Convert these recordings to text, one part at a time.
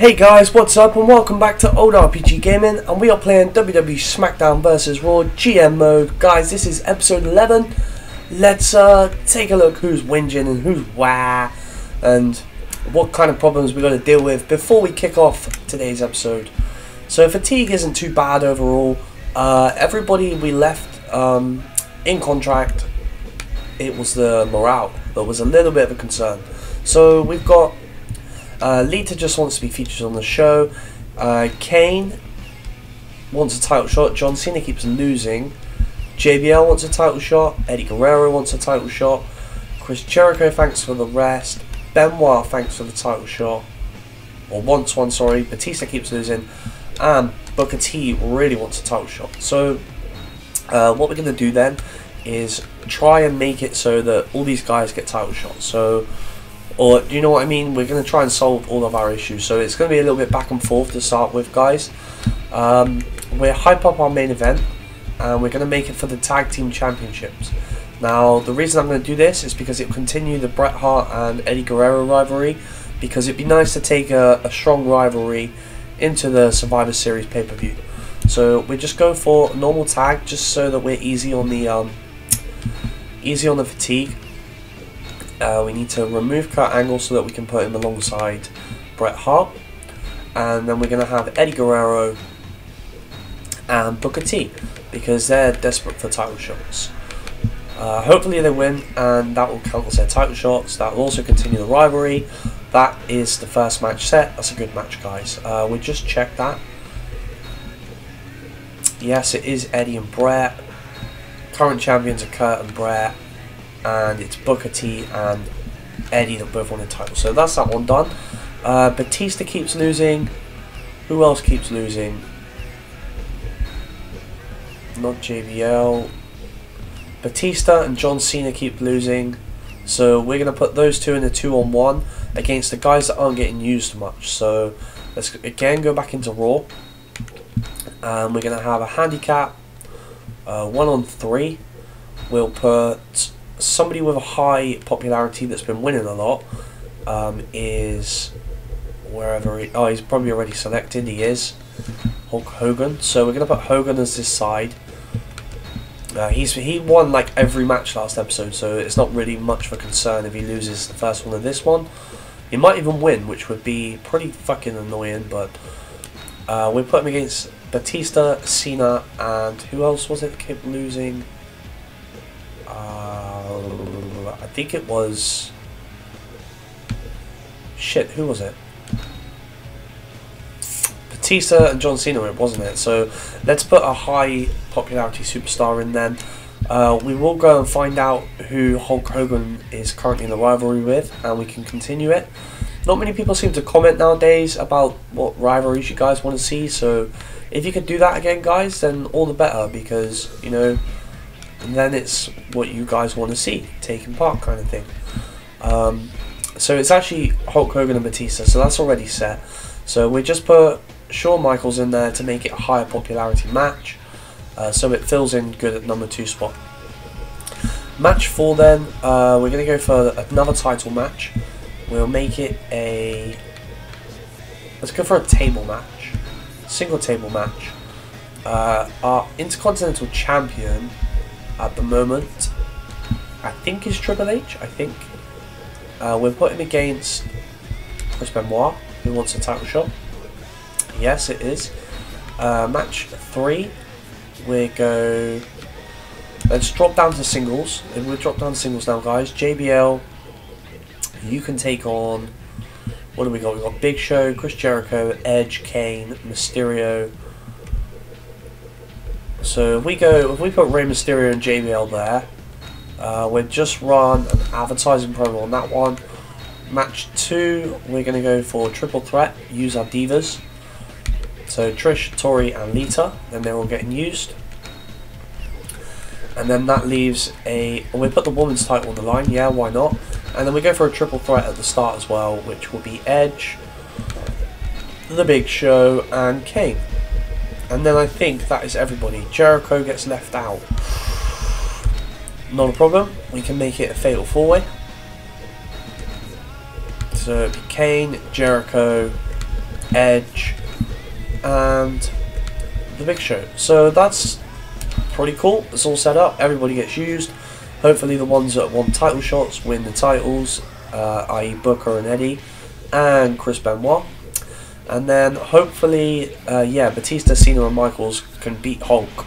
Hey guys, what's up and welcome back to Old RPG Gaming, and we are playing WWE Smackdown vs Raw GM mode. Guys, this is episode 11. Let's take a look who's whinging and who's wah and what kind of problems we're going to deal with before we kick off today's episode. So fatigue isn't too bad overall. Everybody we left in contract, it was the morale that was a little bit of a concern. So we've got Lita just wants to be featured on the show. Kane wants a title shot. John Cena keeps losing. JBL wants a title shot. Eddie Guerrero wants a title shot. Chris Jericho, thanks for the rest. Benoit, thanks for the title shot. Or wants one, sorry. Batista keeps losing. And Booker T really wants a title shot. So what we're going to do then is try and make it so that all these guys get title shots. So, or do you know what I mean? We're going to try and solve all of our issues. So it's going to be a little bit back and forth to start with, guys. We're hype up our main event, and we're going to make it for the tag team championships. Now, the reason I'm going to do this is because it will continue the Bret Hart and Eddie Guerrero rivalry, because it'd be nice to take a strong rivalry into the Survivor Series pay-per-view. So we just go for a normal tag, just so that we're easy on the fatigue. We need to remove Kurt Angle so that we can put him alongside Bret Hart, and then we're going to have Eddie Guerrero and Booker T, because they're desperate for title shots. Hopefully they win, and that will count as their title shots. That will also continue the rivalry. That is the first match set. That's a good match, guys. We just checked that. Yes, it is Eddie and Bret. Current champions are Kurt and Bret, and it's Booker T and Eddie that both won the title. So that's that one done. Batista keeps losing. Who else keeps losing? Not JBL. Batista and John Cena keep losing. So we're going to put those two in a 2-on-1 against the guys that aren't getting used much. So let's again go back into Raw. And we're going to have a handicap 1-on-3. We'll put somebody with a high popularity that's been winning a lot. Is wherever he, oh, he's probably already selected. He is Hulk Hogan. So we're going to put Hogan as this side. He won like every match last episode, so it's not really much of a concern if he loses the first one of this one. He might even win, which would be pretty fucking annoying, but we'll put him against Batista, Cena, and who else was it that kept losing? I think it was... Shit, who was it? Batista and John Cena, wasn't it? So let's put a high popularity superstar in then. We will go and find out who Hulk Hogan is currently in the rivalry with, and we can continue it. Not many people seem to comment nowadays about what rivalries you guys want to see, so if you could do that again, guys, then all the better, because, you know, then it's what you guys want to see, taking part kind of thing. So it's actually Hulk Hogan and Batista, so that's already set. So we just put Shawn Michaels in there to make it a higher popularity match, so it fills in good at number 2 spot. Match 4 then, we're going to go for another title match. We'll make it a... Let's go for a table match. Single table match. Our Intercontinental Champion at the moment, I think, is Triple H, I think. We'll put him against Chris Benoit, who wants a title shot. Yes, it is. Match 3, we go... Let's drop down to singles. And we'll drop down to singles now, guys. JBL, you can take on... What do we got? We've got Big Show, Chris Jericho, Edge, Kane, Mysterio. So if we put Rey Mysterio and JBL there, we'll just run an advertising promo on that one. Match 2, we're going to go for triple threat, use our divas. So Trish, Tori and Lita, then they're all getting used. And then that leaves a... We'll put the women's title on the line, yeah, why not? And then we go for a triple threat at the start as well, which will be Edge, The Big Show and Kane. And then I think that is everybody. Jericho gets left out. Not a problem, we can make it a fatal 4-way. So it'd be Kane, Jericho, Edge, and the Big Show. So that's pretty cool. It's all set up. Everybody gets used. Hopefully the ones that want title shots win the titles, i.e. Booker and Eddie, and Chris Benoit. And then hopefully, yeah, Batista, Cena, and Michaels can beat Hulk.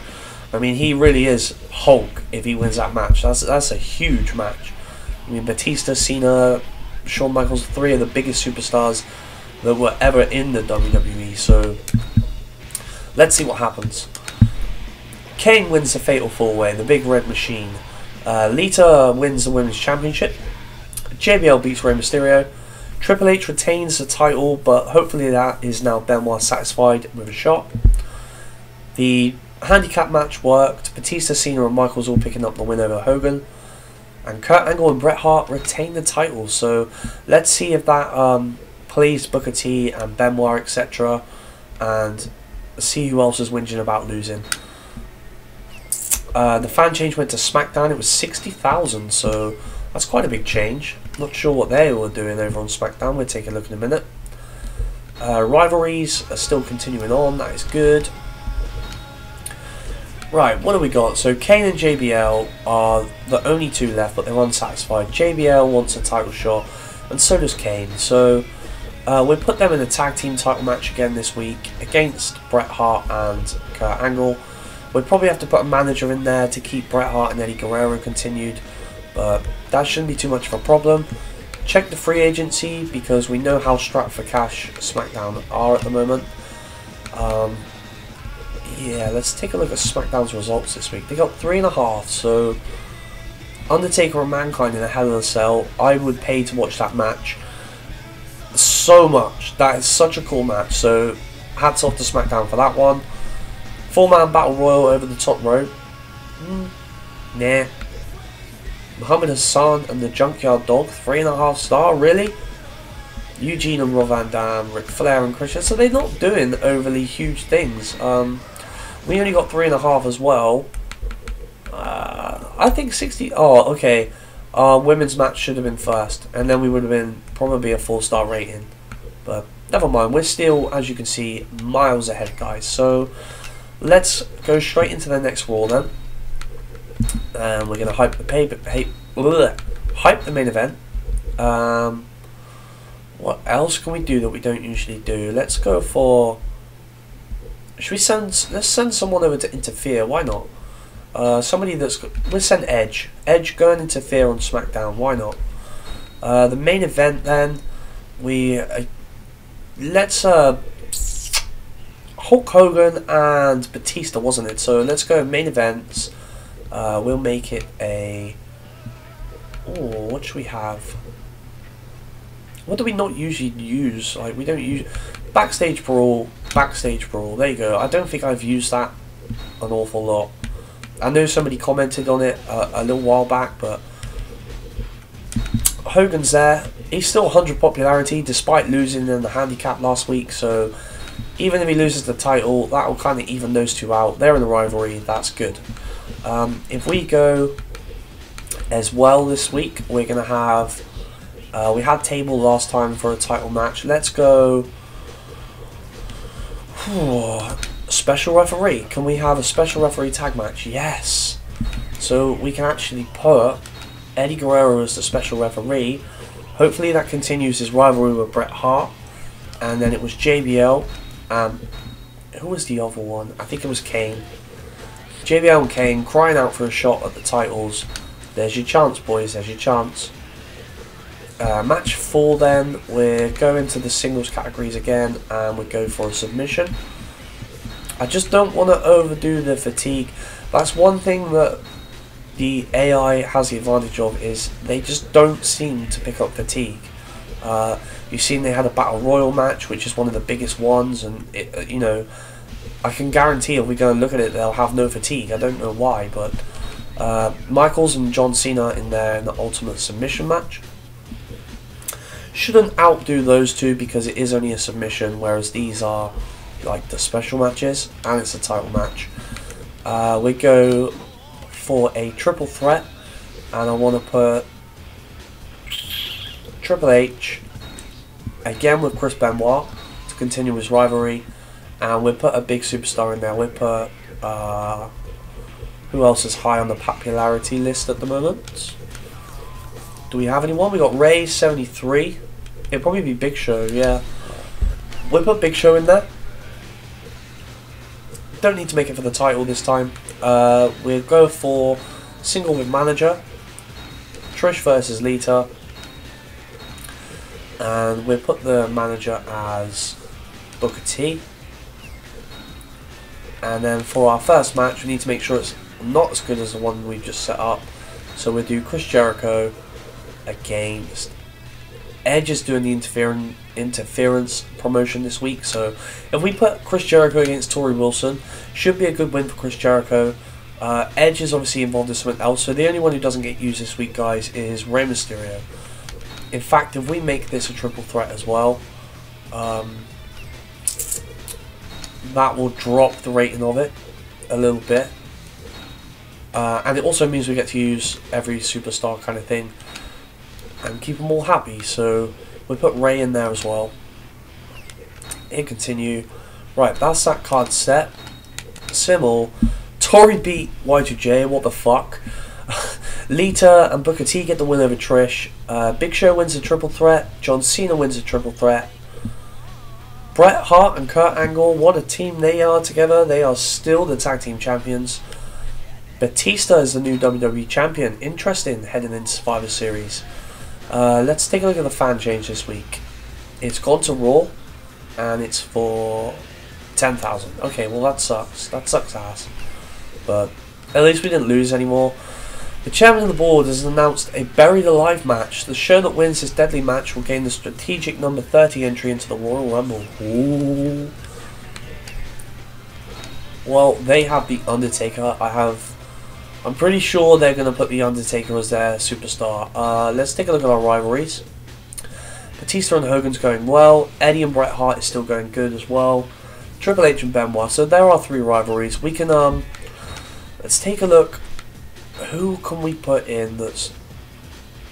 I mean, he really is Hulk if he wins that match. That's a huge match. I mean, Batista, Cena, Shawn Michaels, 3 of the biggest superstars that were ever in the WWE. So let's see what happens. Kane wins the Fatal 4-Way, the Big Red Machine. Lita wins the Women's Championship. JBL beats Rey Mysterio. Triple H retains the title, but hopefully that is now Benoit satisfied with a shot. The handicap match worked. Batista, Cena, and Michaels all picking up the win over Hogan. And Kurt Angle and Bret Hart retain the title. So let's see if that pleased Booker T and Benoit, etc. And see who else is whinging about losing. The fan change went to Smackdown. It was 60,000, so that's quite a big change. Not sure what they were doing over on Smackdown. We'll take a look in a minute. Rivalries are still continuing on. That is good. Right, what do we got? So Kane and JBL are the only 2 left, but they're unsatisfied. JBL wants a title shot, and so does Kane. So we'll put them in a tag team title match again this week against Bret Hart and Kurt Angle. We'd probably have to put a manager in there to keep Bret Hart and Eddie Guerrero continued, but that shouldn't be too much of a problem. Check the free agency, because we know how strapped for cash SmackDown are at the moment. Yeah, let's take a look at SmackDown's results this week. They got 3.5, so Undertaker and Mankind in a Hell in a Cell. I would pay to watch that match so much. That is such a cool match, so hats off to SmackDown for that one. 4-man Battle Royal over the top rope. Nah. Muhammad Hassan and the Junkyard Dog, 3.5 star, really? Eugene and Rob Van Dam, Ric Flair and Christian, so they're not doing overly huge things. We only got 3.5 as well. I think 60, oh, okay. Our women's match should have been first, and then we would have been probably a 4-star rating. But never mind, we're still, as you can see, miles ahead, guys. So let's go straight into the next Raw then. And we're going to hype the hype the main event. What else can we do that we don't usually do? Let's go for... Should we let's send someone over to interfere, why not? Somebody that's... Let's send Edge. Edge, go and interfere on SmackDown, why not? The main event then, let's... Hulk Hogan and Batista, wasn't it? So let's go main events. We'll make it a... Oh, what should we have? What do we not usually use? Like, we don't use... Backstage Brawl. Backstage Brawl. There you go. I don't think I've used that an awful lot. I know somebody commented on it a little while back, but... Hogan's there. He's still 100 popularity, despite losing in the handicap last week, so... Even if he loses the title, that will kind of even those 2 out. They're in the rivalry. That's good. If we go as well this week, we're going to have... we had table last time for a title match. Let's go... Special referee. Can we have a special referee tag match? Yes. So we can actually put Eddie Guerrero as the special referee. Hopefully that continues his rivalry with Bret Hart. And then it was JBL. Who was the other one? I think it was Kane. JBL and Kane crying out for a shot at the titles. There's your chance, boys. There's your chance. Match 4 then. We're going to the singles categories again, and we go for a submission. I just don't want to overdo the fatigue. That's one thing that the AI has the advantage of, is they just don't seem to pick up fatigue. You've seen they had a Battle Royal match, which is one of the biggest ones, and it, you know, I can guarantee if we go and look at it, they'll have no fatigue. I don't know why, but Michaels and John Cena in the Ultimate Submission match shouldn't outdo those two, because it is only a submission, whereas these are like the special matches, and it's a title match. We go for a triple threat, and I want to put Triple H again with Chris Benoit to continuous rivalry, and we'll put a big superstar in there. We'll put who else is high on the popularity list at the moment? Do we have anyone? We got Ray 73. It'll probably be Big Show. Yeah, we'll put Big Show in there. Don't need to make it for the title this time. We'll go for single with manager. Trish versus Lita. And we'll put the manager as Booker T. And then for our first match, we need to make sure it's not as good as the one we've just set up. So we'll do Chris Jericho against Edge. Is doing the interference promotion this week. So if we put Chris Jericho against Tori Wilson, should be a good win for Chris Jericho. Edge is obviously involved in something else. So the only one who doesn't get used this week, guys, is Rey Mysterio. In fact, if we make this a triple threat as well, that will drop the rating of it a little bit. And it also means we get to use every superstar kind of thing and keep them all happy. So we put Ray in there as well. Hit continue. Right, that's that card set. Simul. Tori beat Y2J, what the fuck? Lita and Booker T get the win over Trish. Big Show wins the triple threat. John Cena wins the triple threat. Bret Hart and Kurt Angle, what a team they are together. They are still the tag team champions. Batista is the new WWE champion. Interesting, heading into Survivor Series. Let's take a look at the fan change this week. It's gone to Raw, and it's for 10,000. Okay, well that sucks. That sucks ass. But at least we didn't lose anymore. The chairman of the board has announced a Buried Alive match. The show that wins this deadly match will gain the strategic number 30 entry into the Royal Rumble. Ooh. Well, they have The Undertaker. I'm pretty sure they're going to put The Undertaker as their superstar. Let's take a look at our rivalries. Batista and Hogan's going well. Eddie and Bret Hart is still going good as well. Triple H and Benoit. So there are 3 rivalries. We can let's take a look. Who can we put in that's...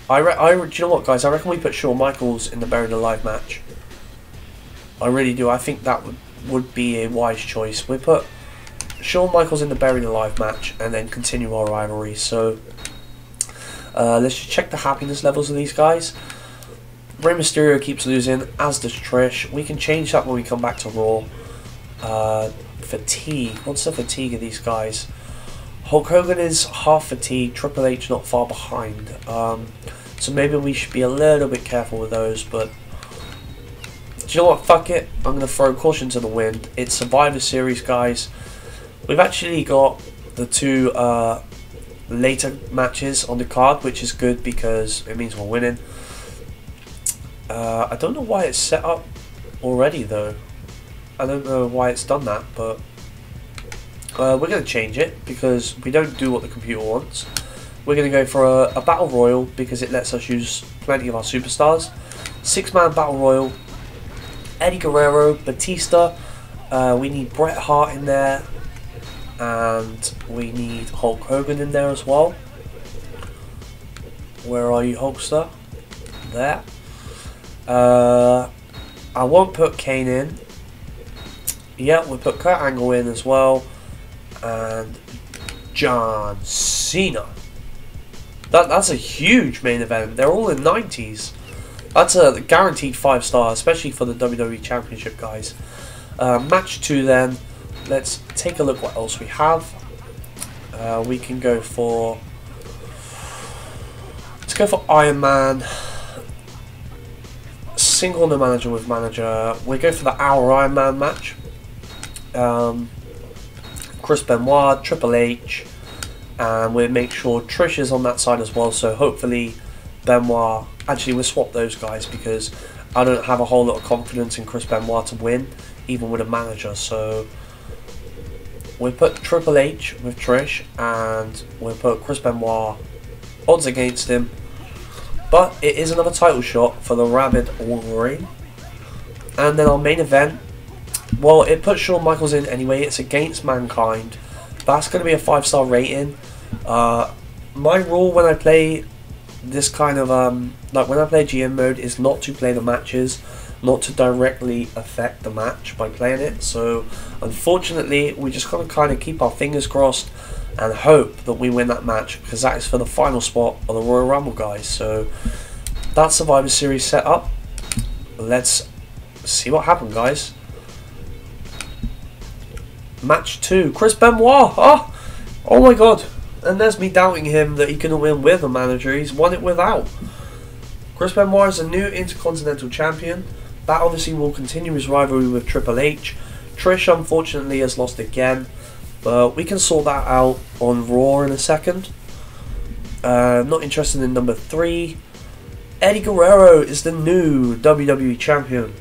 do you know what, guys? I reckon we put Shawn Michaels in the Buried Alive match. I really do. I think that would be a wise choice. We put Shawn Michaels in the Buried Alive match and then continue our rivalry. So let's just check the happiness levels of these guys. Rey Mysterio keeps losing, as does Trish. We can change that when we come back to Raw. Fatigue. What's the fatigue of these guys? Hulk Hogan is half fatigued, Triple H not far behind. So maybe we should be a little bit careful with those, but do you know what, fuck it, I'm going to throw caution to the wind. It's Survivor Series, guys. We've actually got the 2 later matches on the card, which is good because it means we're winning. I don't know why it's set up already though. I don't know why it's done that, but we're going to change it because we don't do what the computer wants. We're going to go for a Battle Royal because it lets us use plenty of our superstars. 6-man Battle Royal. Eddie Guerrero, Batista. We need Bret Hart in there. And we need Hulk Hogan in there as well. Where are you, Hulkster? There. I won't put Kane in. Yeah, we'll put Kurt Angle in as well. And John Cena. That's a huge main event. They're all in 90s. That's a guaranteed 5-star, especially for the WWE Championship, guys. Match 2 then. Let's take a look what else we have. We can go for... Let's go for Iron Man. Single no manager with manager. We go for the Our Iron Man match. Chris Benoit, Triple H, and we'll make sure Trish is on that side as well, so hopefully Benoit... Actually, we'll swap those guys because I don't have a whole lot of confidence in Chris Benoit to win, even with a manager, so we'll put Triple H with Trish, and we'll put Chris Benoit odds against him, but it is another title shot for the Rabid Wolverine. And then our main event, well, it puts Shawn Michaels in anyway. It's against Mankind. That's going to be a 5-star rating. My rule when I play this kind of like when I play GM mode is not to play the matches. not to directly affect the match by playing it. So unfortunately, we just got to kind of keep our fingers crossed and hope that we win that match, because that is for the final spot of the Royal Rumble, guys. So that's Survivor Series set up. Let's see what happened, guys. Match 2, Chris Benoit. Oh my god. And there's me doubting him that he can win with a manager. He's won it without. Chris Benoit is a new Intercontinental Champion. That obviously will continue his rivalry with Triple H. Trish unfortunately has lost again, but we can sort that out on Raw in a second. Not interested in number 3. Eddie Guerrero is the new WWE Champion.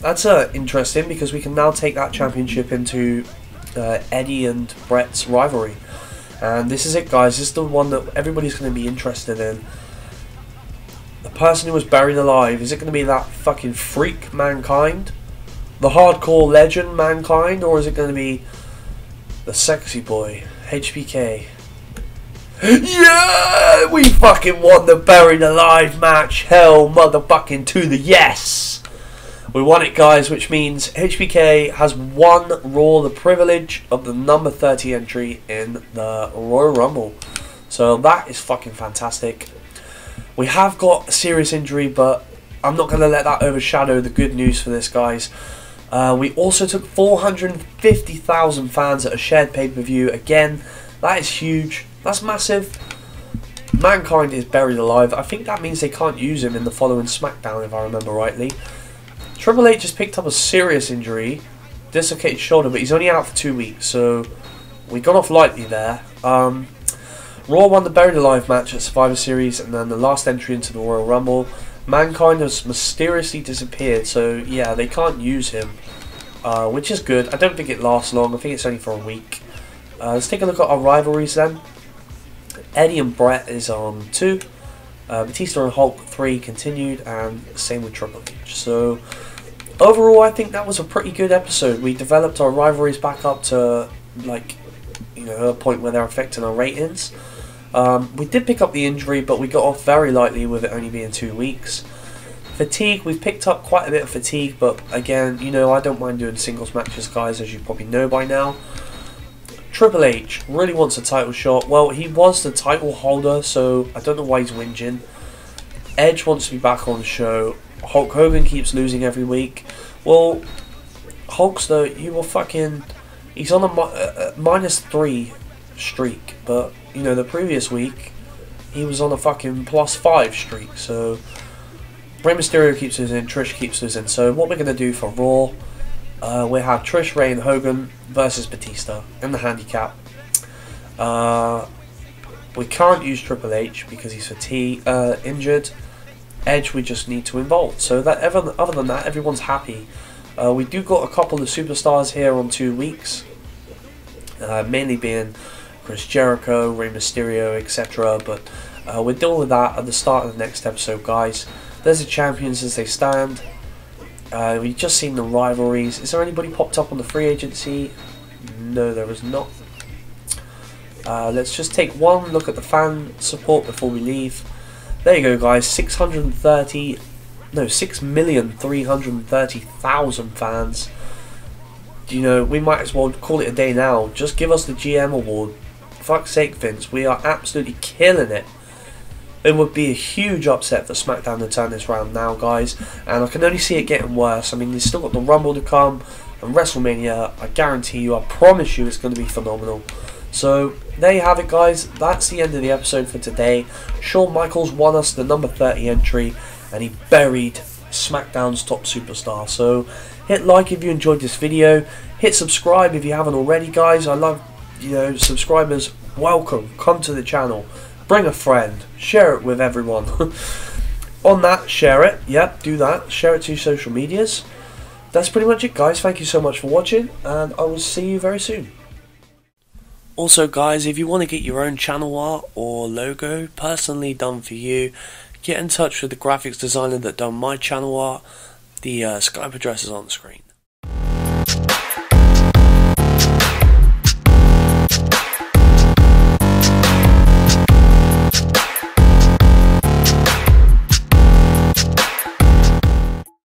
That's interesting, because we can now take that championship into Eddie and Bret's rivalry. And this is it, guys. This is the one that everybody's going to be interested in. The person who was buried alive. Is it going to be that fucking freak Mankind? The hardcore legend Mankind? Or is it going to be the sexy boy HBK? Yeah! We fucking won the buried alive match. Hell motherfucking to the yes! We won it, guys, which means HBK has won Raw the privilege of the number 30 entry in the Royal Rumble. So that is fucking fantastic. We have got a serious injury, but I'm not going to let that overshadow the good news for this, guys. We also took 450,000 fans at a shared pay-per-view. Again, that is huge. That's massive. Mankind is buried alive. I think that means they can't use him in the following Smackdown, if I remember rightly. Triple H has picked up a serious injury, dislocated shoulder, but he's only out for 2 weeks, so we got off lightly there. Raw won the Buried Alive match at Survivor Series, and then the last entry into the Royal Rumble. Mankind has mysteriously disappeared, so yeah, they can't use him, which is good. I don't think it lasts long. I think it's only for a week. Let's take a look at our rivalries then. Eddie and Bret is on 2. Batista and Hulk 3 continued, and same with Triple H. So overall, I think that was a pretty good episode. We developed our rivalries back up to, like, you know, a point where they're affecting our ratings. We did pick up the injury, but we got off very lightly with it only being 2 weeks. Fatigue, we've picked up quite a bit of fatigue, but again, you know, I don't mind doing singles matches, guys, as you probably know by now. Triple H really wants a title shot. Well, he was the title holder, so I don't know why he's whinging. Edge wants to be back on the show. Hulk Hogan keeps losing every week. Well, Hulkster, you were fucking... He's on a -3 streak, but, you know, the previous week, he was on a fucking +5 streak, so... Rey Mysterio keeps losing, Trish keeps losing. So what we're going to do for Raw... we have Trish, Rey and Hogan versus Batista in the handicap. We can't use Triple H because he's injured. Edge we just need to involve. So that other than that, everyone's happy. We do got a couple of superstars here on 2 weeks. Mainly being Chris Jericho, Rey Mysterio, etc. But we'll deal with that at the start of the next episode, guys. There's the champions as they stand. We've just seen the rivalries. Is there anybody popped up on the free agency? No, there is not. Let's just take one look at the fan support before we leave. There you go, guys. 6,330,000 fans. You know, we might as well call it a day now. Just give us the GM award. Fuck's sake, Vince. We are absolutely killing it. It would be a huge upset for Smackdown to turn this round now, guys. And I can only see it getting worse. I mean, you've still got the Rumble to come. And WrestleMania, I guarantee you, I promise you, it's going to be phenomenal. So, there you have it, guys. That's the end of the episode for today. Shawn Michaels won us the number 30 entry. And he buried Smackdown's top superstar. So, hit like if you enjoyed this video. Hit subscribe if you haven't already, guys. I love, you know, subscribers. Welcome. Come to the channel. Bring a friend. Share it with everyone. On that, share it. Yep, do that. Share it to your social medias. That's pretty much it, guys. Thank you so much for watching, and I will see you very soon. Also, guys, if you want to get your own channel art or logo personally done for you, get in touch with the graphics designer that done my channel art. The Skype address is on the screen.